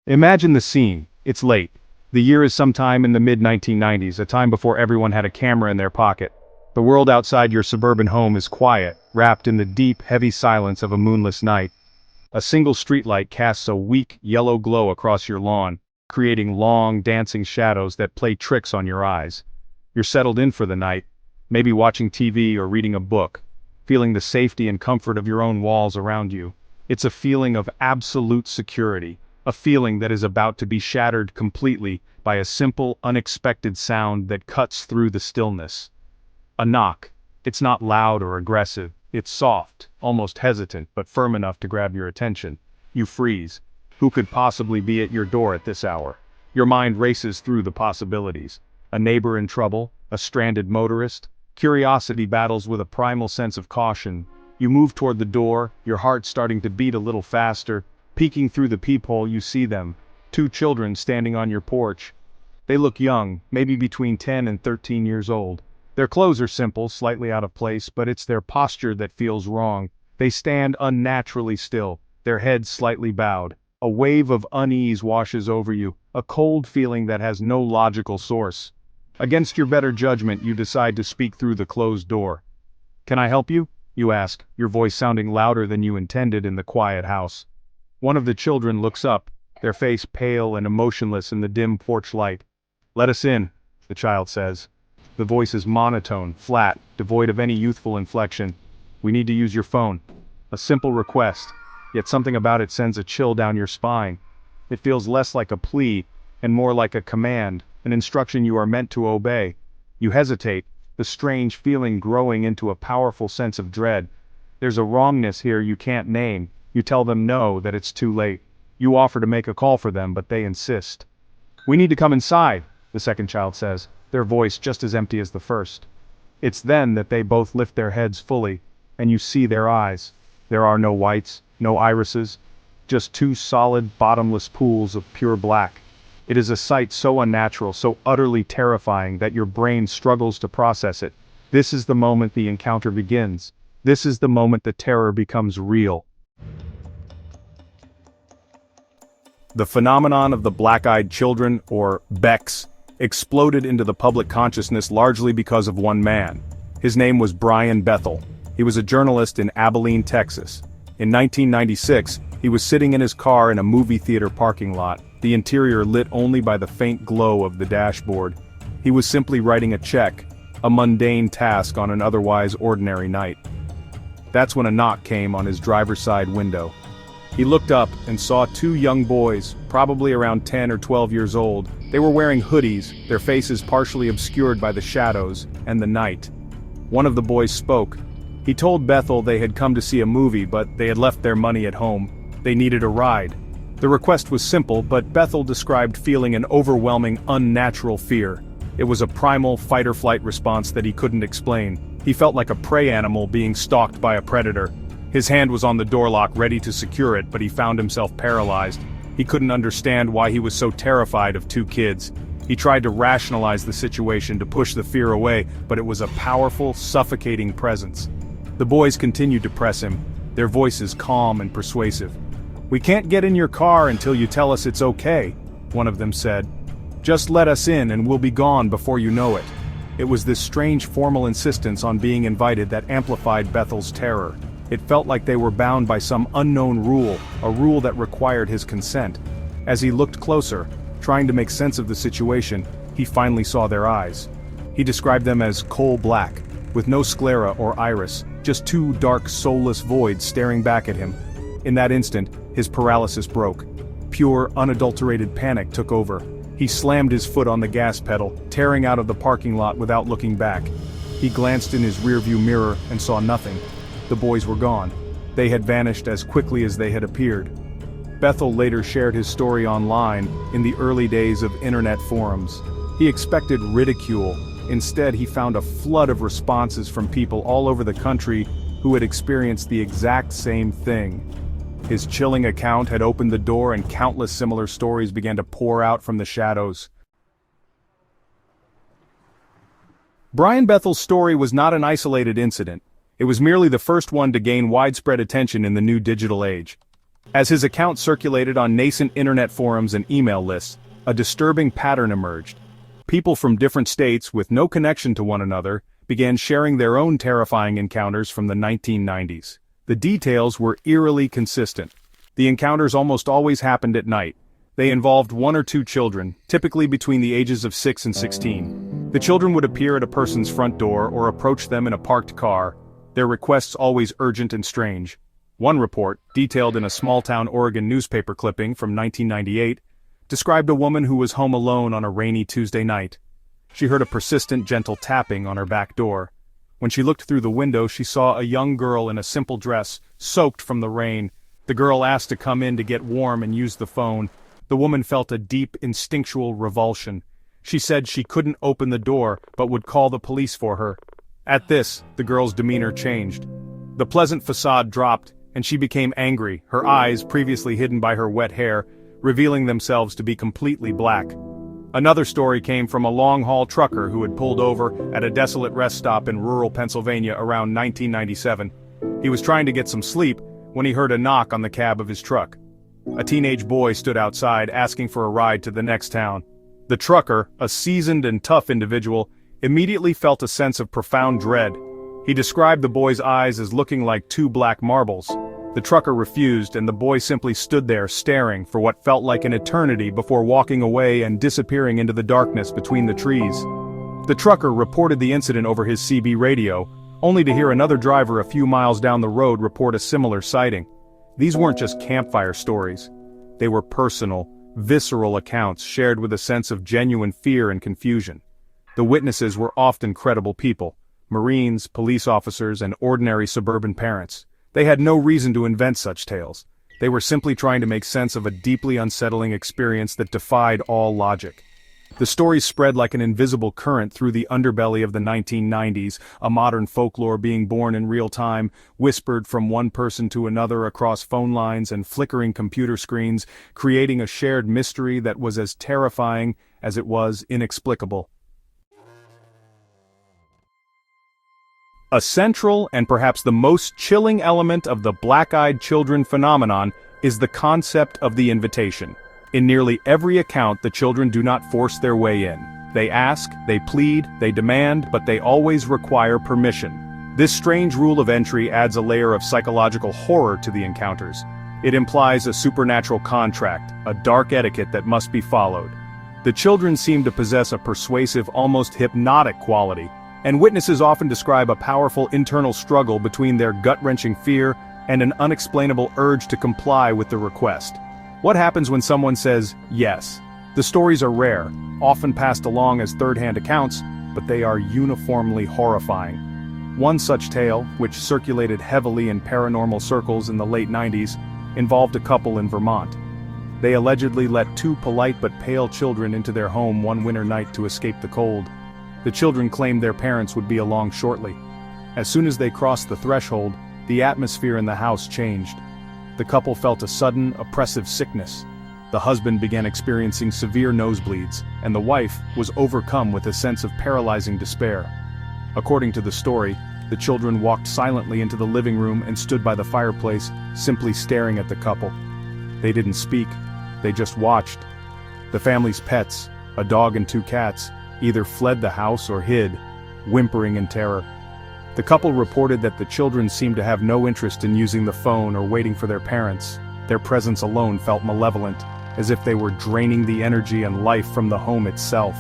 Imagine the scene. It's late. The year is sometime in the mid-1990s, a time before everyone had a camera in their pocket. The world outside your suburban home is quiet, wrapped in the deep, heavy silence of a moonless night. A single streetlight casts a weak, yellow glow across your lawn, creating long, dancing shadows that play tricks on your eyes. You're settled in for the night, maybe watching TV or reading a book, feeling the safety and comfort of your own walls around you. It's a feeling of absolute security, a feeling that is about to be shattered completely by a simple, unexpected sound that cuts through the stillness. A knock. It's not loud or aggressive. It's soft, almost hesitant, but firm enough to grab your attention. You freeze. Who could possibly be at your door at this hour? Your mind races through the possibilities. A neighbor in trouble? A stranded motorist? Curiosity battles with a primal sense of caution. You move toward the door, your heart starting to beat a little faster. Peeking through the peephole, you see them. 2 children standing on your porch. They look young, maybe between 10 and 13 years old. Their clothes are simple, slightly out of place, but it's their posture that feels wrong. They stand unnaturally still, their heads slightly bowed. A wave of unease washes over you, a cold feeling that has no logical source. Against your better judgment, you decide to speak through the closed door. "Can I help you?" you ask, your voice sounding louder than you intended in the quiet house. One of the children looks up, their face pale and emotionless in the dim porch light. "Let us in," the child says. The voice is monotone, flat, devoid of any youthful inflection. "We need to use your phone." A simple request, yet something about it sends a chill down your spine. It feels less like a plea, and more like a command, an instruction you are meant to obey. You hesitate, the strange feeling growing into a powerful sense of dread. There's a wrongness here you can't name. You tell them no, that it's too late. You offer to make a call for them, but they insist. "We need to come inside," the second child says, their voice just as empty as the first. It's then that they both lift their heads fully, and you see their eyes. There are no whites, no irises, just 2 solid, bottomless pools of pure black. It is a sight so unnatural, so utterly terrifying that your brain struggles to process it. This is the moment the encounter begins. This is the moment the terror becomes real. The phenomenon of the black-eyed children, or BECs, exploded into the public consciousness largely because of one man. His name was Brian Bethel. He was a journalist in Abilene, Texas. In 1996, he was sitting in his car in a movie theater parking lot, the interior lit only by the faint glow of the dashboard. He was simply writing a check, a mundane task on an otherwise ordinary night. That's when a knock came on his driver's side window. He looked up and saw 2 young boys, probably around 10 or 12 years old. They were wearing hoodies, their faces partially obscured by the shadows and the night. One of the boys spoke. He told Bethel they had come to see a movie, but they had left their money at home. They needed a ride. The request was simple, but Bethel described feeling an overwhelming, unnatural fear. It was a primal fight-or-flight response that he couldn't explain. He felt like a prey animal being stalked by a predator. His hand was on the door lock ready to secure it, but he found himself paralyzed. He couldn't understand why he was so terrified of 2 kids. He tried to rationalize the situation to push the fear away, but it was a powerful, suffocating presence. The boys continued to press him, their voices calm and persuasive. "We can't get in your car until you tell us it's okay," one of them said. "Just let us in and we'll be gone before you know it." It was this strange formal insistence on being invited that amplified Bethel's terror. It felt like they were bound by some unknown rule, a rule that required his consent. As he looked closer, trying to make sense of the situation, he finally saw their eyes. He described them as coal black, with no sclera or iris, just 2 dark, soulless voids staring back at him. In that instant, his paralysis broke. Pure, unadulterated panic took over. He slammed his foot on the gas pedal, tearing out of the parking lot without looking back. He glanced in his rearview mirror and saw nothing. The boys were gone. They had vanished as quickly as they had appeared. Bethel later shared his story online in the early days of internet forums. He expected ridicule. Instead, he found a flood of responses from people all over the country who had experienced the exact same thing. His chilling account had opened the door and countless similar stories began to pour out from the shadows. Brian Bethel's story was not an isolated incident. It was merely the first one to gain widespread attention in the new digital age. As his account circulated on nascent internet forums and email lists, a disturbing pattern emerged. People from different states with no connection to one another began sharing their own terrifying encounters from the 1990s. The details were eerily consistent. The encounters almost always happened at night. They involved one or two children, typically between the ages of 6 and 16. The children would appear at a person's front door or approach them in a parked car, their requests always urgent and strange. One report, detailed in a small-town Oregon newspaper clipping from 1998, described a woman who was home alone on a rainy Tuesday night. She heard a persistent, gentle tapping on her back door. When she looked through the window, she saw a young girl in a simple dress, soaked from the rain. The girl asked to come in to get warm and use the phone. The woman felt a deep, instinctual revulsion. She said she couldn't open the door, but would call the police for her. At this, the girl's demeanor changed. The pleasant facade dropped, and she became angry, her eyes, previously hidden by her wet hair, revealing themselves to be completely black. Another story came from a long-haul trucker who had pulled over at a desolate rest stop in rural Pennsylvania around 1997. He was trying to get some sleep when he heard a knock on the cab of his truck. A teenage boy stood outside asking for a ride to the next town. The trucker, a seasoned and tough individual, immediately felt a sense of profound dread. He described the boy's eyes as looking like two black marbles. The trucker refused, and the boy simply stood there staring for what felt like an eternity before walking away and disappearing into the darkness between the trees. The trucker reported the incident over his CB radio, only to hear another driver a few miles down the road report a similar sighting. These weren't just campfire stories. They were personal, visceral accounts shared with a sense of genuine fear and confusion. The witnesses were often credible people: Marines, police officers, and ordinary suburban parents. They had no reason to invent such tales. They were simply trying to make sense of a deeply unsettling experience that defied all logic. The stories spread like an invisible current through the underbelly of the 1990s, a modern folklore being born in real time, whispered from one person to another across phone lines and flickering computer screens, creating a shared mystery that was as terrifying as it was inexplicable. A central and perhaps the most chilling element of the black-eyed children phenomenon is the concept of the invitation. In nearly every account, the children do not force their way in. They ask, they plead, they demand, but they always require permission. This strange rule of entry adds a layer of psychological horror to the encounters. It implies a supernatural contract, a dark etiquette that must be followed. The children seem to possess a persuasive, almost hypnotic quality, and witnesses often describe a powerful internal struggle between their gut-wrenching fear and an unexplainable urge to comply with the request. What happens when someone says yes? The stories are rare, often passed along as third-hand accounts, but they are uniformly horrifying. One such tale, which circulated heavily in paranormal circles in the late 90s, involved a couple in Vermont. They allegedly let two polite but pale children into their home one winter night to escape the cold. The children claimed their parents would be along shortly. As soon as they crossed the threshold, the atmosphere in the house changed. The couple felt a sudden, oppressive sickness. The husband began experiencing severe nosebleeds, and the wife was overcome with a sense of paralyzing despair. According to the story, the children walked silently into the living room and stood by the fireplace, simply staring at the couple. They didn't speak, they just watched. The family's pets, a dog and two cats, either fled the house or hid, whimpering in terror. The couple reported that the children seemed to have no interest in using the phone or waiting for their parents. Their presence alone felt malevolent, as if they were draining the energy and life from the home itself.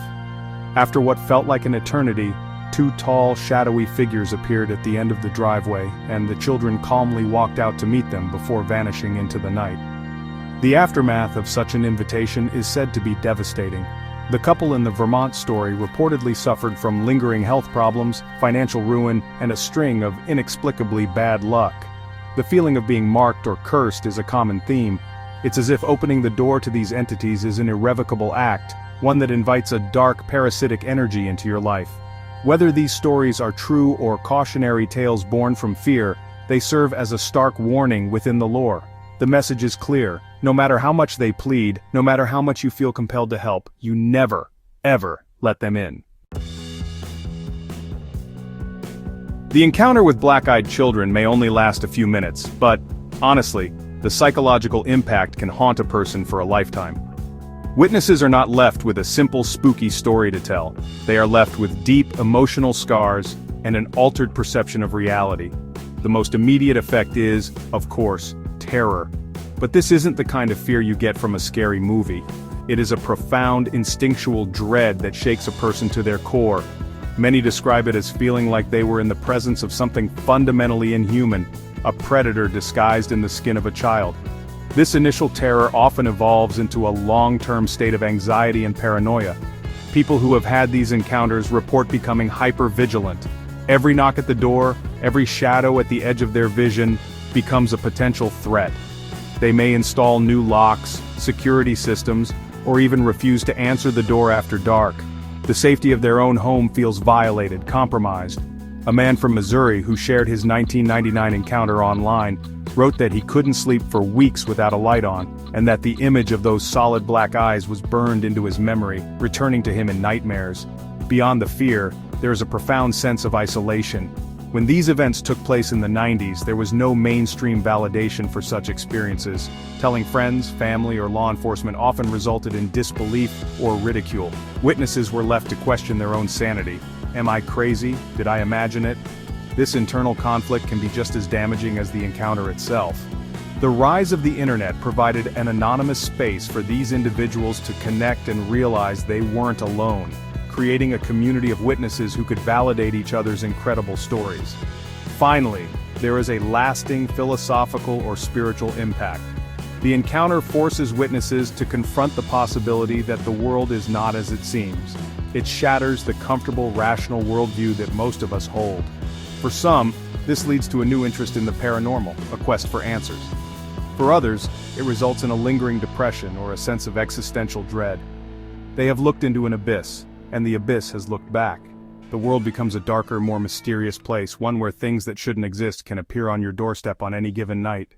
After what felt like an eternity, two tall, shadowy figures appeared at the end of the driveway, and the children calmly walked out to meet them before vanishing into the night. The aftermath of such an invitation is said to be devastating. The couple in the Vermont story reportedly suffered from lingering health problems, financial ruin, and a string of inexplicably bad luck. The feeling of being marked or cursed is a common theme. It's as if opening the door to these entities is an irrevocable act, one that invites a dark, parasitic energy into your life. Whether these stories are true or cautionary tales born from fear, they serve as a stark warning within the lore. The message is clear: no matter how much they plead, no matter how much you feel compelled to help, you never, ever let them in. The encounter with black-eyed children may only last a few minutes, but, honestly, the psychological impact can haunt a person for a lifetime. Witnesses are not left with a simple spooky story to tell. They are left with deep emotional scars and an altered perception of reality. The most immediate effect is, of course, terror. But this isn't the kind of fear you get from a scary movie. It is a profound instinctual dread that shakes a person to their core. Many describe it as feeling like they were in the presence of something fundamentally inhuman, a predator disguised in the skin of a child. This initial terror often evolves into a long-term state of anxiety and paranoia. People who have had these encounters report becoming hyper-vigilant. Every knock at the door, every shadow at the edge of their vision, becomes a potential threat. They may install new locks, security systems, or even refuse to answer the door after dark. The safety of their own home feels violated, compromised. A man from Missouri who shared his 1999 encounter online wrote that he couldn't sleep for weeks without a light on, and that the image of those solid black eyes was burned into his memory, returning to him in nightmares. Beyond the fear, there is a profound sense of isolation. When these events took place in the 90s, there was no mainstream validation for such experiences. Telling friends, family, or law enforcement often resulted in disbelief or ridicule. Witnesses were left to question their own sanity. Am I crazy? Did I imagine it? This internal conflict can be just as damaging as the encounter itself. The rise of the internet provided an anonymous space for these individuals to connect and realize they weren't alone, creating a community of witnesses who could validate each other's incredible stories. Finally, there is a lasting philosophical or spiritual impact. The encounter forces witnesses to confront the possibility that the world is not as it seems. It shatters the comfortable, rational worldview that most of us hold. For some, this leads to a new interest in the paranormal, a quest for answers. For others, it results in a lingering depression or a sense of existential dread. They have looked into an abyss, and the abyss has looked back. The world becomes a darker, more mysterious place, one where things that shouldn't exist can appear on your doorstep on any given night.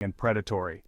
And predatory.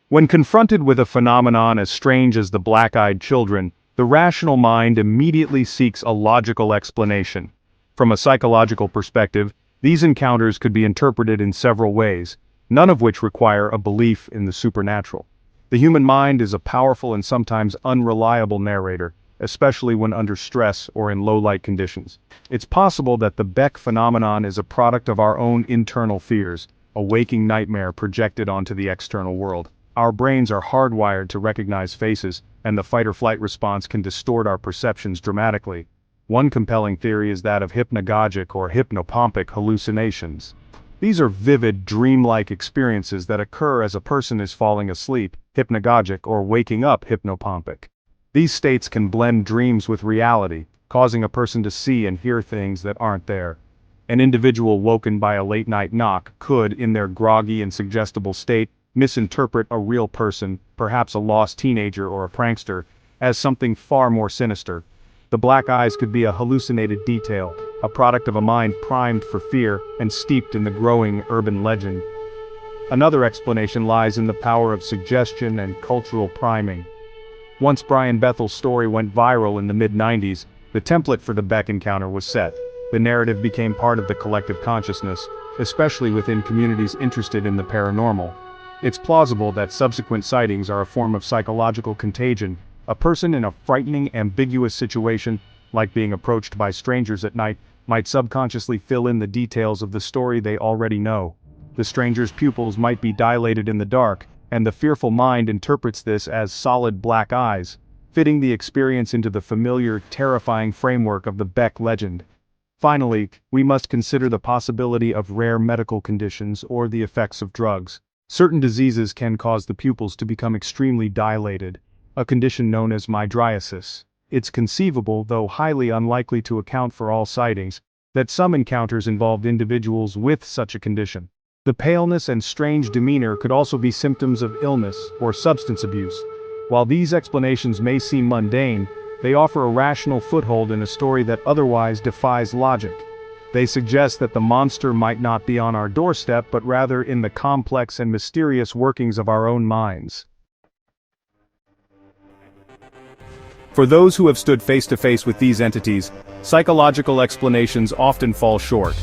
When confronted with a phenomenon as strange as the black-eyed children, the rational mind immediately seeks a logical explanation. From a psychological perspective, These encounters could be interpreted in several ways, none of which require a belief in the supernatural. The human mind is a powerful and sometimes unreliable narrator, especially when under stress or in low-light conditions. It's possible that the Beck phenomenon is a product of our own internal fears, a waking nightmare projected onto the external world. Our brains are hardwired to recognize faces, and the fight-or-flight response can distort our perceptions dramatically. One compelling theory is that of hypnagogic or hypnopompic hallucinations. These are vivid, dreamlike experiences that occur as a person is falling asleep, hypnagogic, or waking up, hypnopompic. These states can blend dreams with reality, causing a person to see and hear things that aren't there. An individual woken by a late-night knock could, in their groggy and suggestible state, misinterpret a real person, perhaps a lost teenager or a prankster, as something far more sinister. The black eyes could be a hallucinated detail, a product of a mind primed for fear and steeped in the growing urban legend. Another explanation lies in the power of suggestion and cultural priming. Once Brian Bethel's story went viral in the mid-90s, the template for the Beck encounter was set. The narrative became part of the collective consciousness, especially within communities interested in the paranormal. It's plausible that subsequent sightings are a form of psychological contagion. A person in a frightening, ambiguous situation, like being approached by strangers at night, might subconsciously fill in the details of the story they already know. The stranger's pupils might be dilated in the dark, and the fearful mind interprets this as solid black eyes, fitting the experience into the familiar, terrifying framework of the Beck legend. Finally, we must consider the possibility of rare medical conditions or the effects of drugs. Certain diseases can cause the pupils to become extremely dilated, a condition known as mydriasis. It's conceivable, though highly unlikely to account for all sightings, that some encounters involved individuals with such a condition. The paleness and strange demeanor could also be symptoms of illness or substance abuse. While these explanations may seem mundane, they offer a rational foothold in a story that otherwise defies logic. They suggest that the monster might not be on our doorstep but rather in the complex and mysterious workings of our own minds. For those who have stood face to face with these entities, psychological explanations often fall short.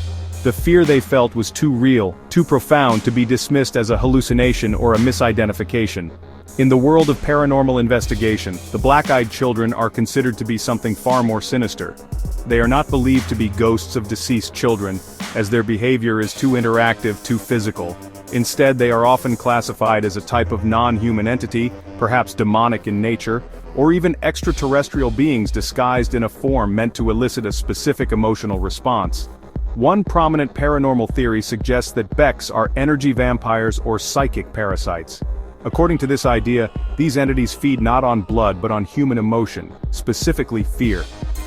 The fear they felt was too real, too profound to be dismissed as a hallucination or a misidentification. In the world of paranormal investigation, the black-eyed children are considered to be something far more sinister. They are not believed to be ghosts of deceased children, as their behavior is too interactive, too physical. Instead, they are often classified as a type of non-human entity, perhaps demonic in nature, or even extraterrestrial beings disguised in a form meant to elicit a specific emotional response. One prominent paranormal theory suggests that Becks are energy vampires or psychic parasites. According to this idea, these entities feed not on blood but on human emotion, specifically fear.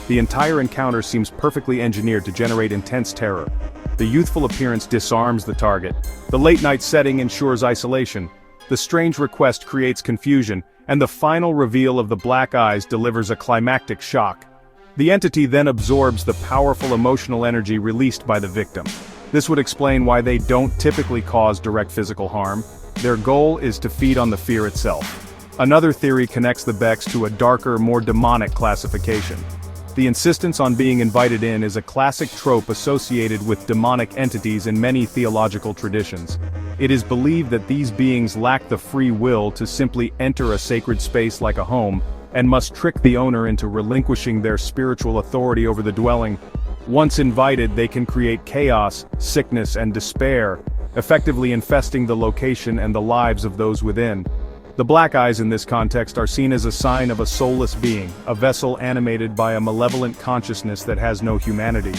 The entire encounter seems perfectly engineered to generate intense terror. The youthful appearance disarms the target. The late-night setting ensures isolation. The strange request creates confusion, and the final reveal of the black eyes delivers a climactic shock. The entity then absorbs the powerful emotional energy released by the victim. This would explain why they don't typically cause direct physical harm. Their goal is to feed on the fear itself. Another theory connects the Becks to a darker, more demonic classification. The insistence on being invited in is a classic trope associated with demonic entities in many theological traditions. It is believed that these beings lack the free will to simply enter a sacred space like a home, and must trick the owner into relinquishing their spiritual authority over the dwelling. Once invited, they can create chaos, sickness, and despair, effectively infesting the location and the lives of those within. The black eyes in this context are seen as a sign of a soulless being, a vessel animated by a malevolent consciousness that has no humanity.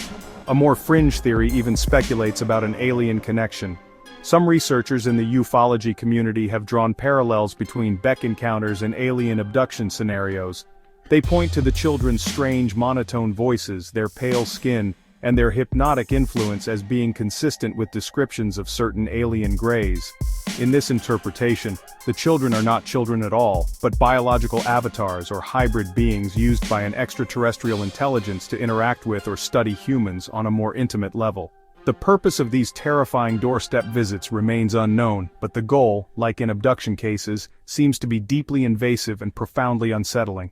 A more fringe theory even speculates about an alien connection. Some researchers in the ufology community have drawn parallels between Beck encounters and alien abduction scenarios. They point to the children's strange monotone voices, their pale skin, and their hypnotic influence as being consistent with descriptions of certain alien greys. In this interpretation, the children are not children at all, but biological avatars or hybrid beings used by an extraterrestrial intelligence to interact with or study humans on a more intimate level. The purpose of these terrifying doorstep visits remains unknown, but the goal, like in abduction cases, seems to be deeply invasive and profoundly unsettling.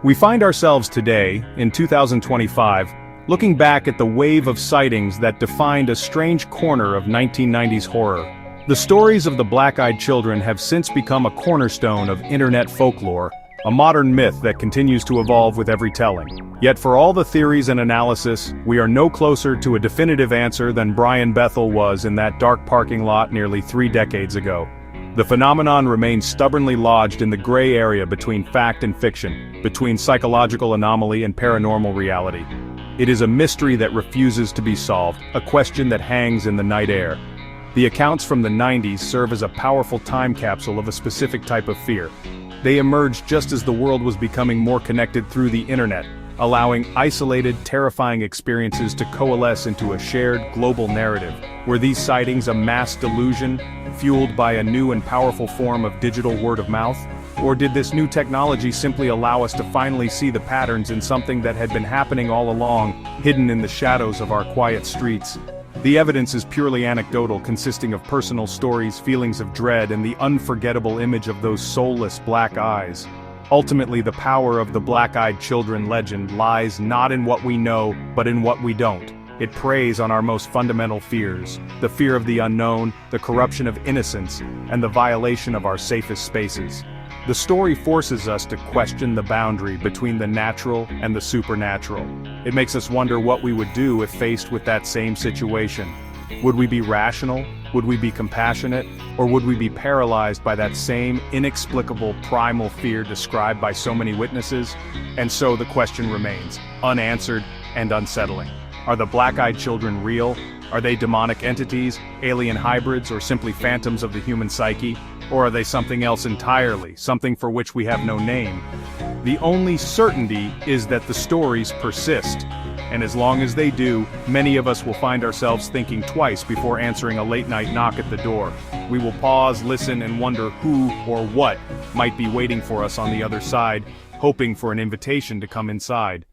We find ourselves today, in 2025, looking back at the wave of sightings that defined a strange corner of 1990s horror. The stories of the black-eyed children have since become a cornerstone of internet folklore, a modern myth that continues to evolve with every telling. Yet for all the theories and analysis, we are no closer to a definitive answer than Brian Bethel was in that dark parking lot nearly 3 decades ago. The phenomenon remains stubbornly lodged in the gray area between fact and fiction, between psychological anomaly and paranormal reality. It is a mystery that refuses to be solved, a question that hangs in the night air. The accounts from the 90s serve as a powerful time capsule of a specific type of fear. They emerged just as the world was becoming more connected through the internet, allowing isolated, terrifying experiences to coalesce into a shared, global narrative. Were these sightings a mass delusion, fueled by a new and powerful form of digital word of mouth? Or did this new technology simply allow us to finally see the patterns in something that had been happening all along, hidden in the shadows of our quiet streets? The evidence is purely anecdotal, consisting of personal stories, feelings of dread, and the unforgettable image of those soulless black eyes. Ultimately, the power of the black-eyed children legend lies not in what we know, but in what we don't. It preys on our most fundamental fears, the fear of the unknown, the corruption of innocence, and the violation of our safest spaces. The story forces us to question the boundary between the natural and the supernatural. It makes us wonder what we would do if faced with that same situation. Would we be rational? Would we be compassionate? Or would we be paralyzed by that same inexplicable primal fear described by so many witnesses? And so the question remains, unanswered and unsettling. Are the black-eyed children real? Are they demonic entities, alien hybrids, or simply phantoms of the human psyche? Or are they something else entirely, something for which we have no name? The only certainty is that the stories persist. And as long as they do, many of us will find ourselves thinking twice before answering a late-night knock at the door. We will pause, listen, and wonder who or what might be waiting for us on the other side, hoping for an invitation to come inside.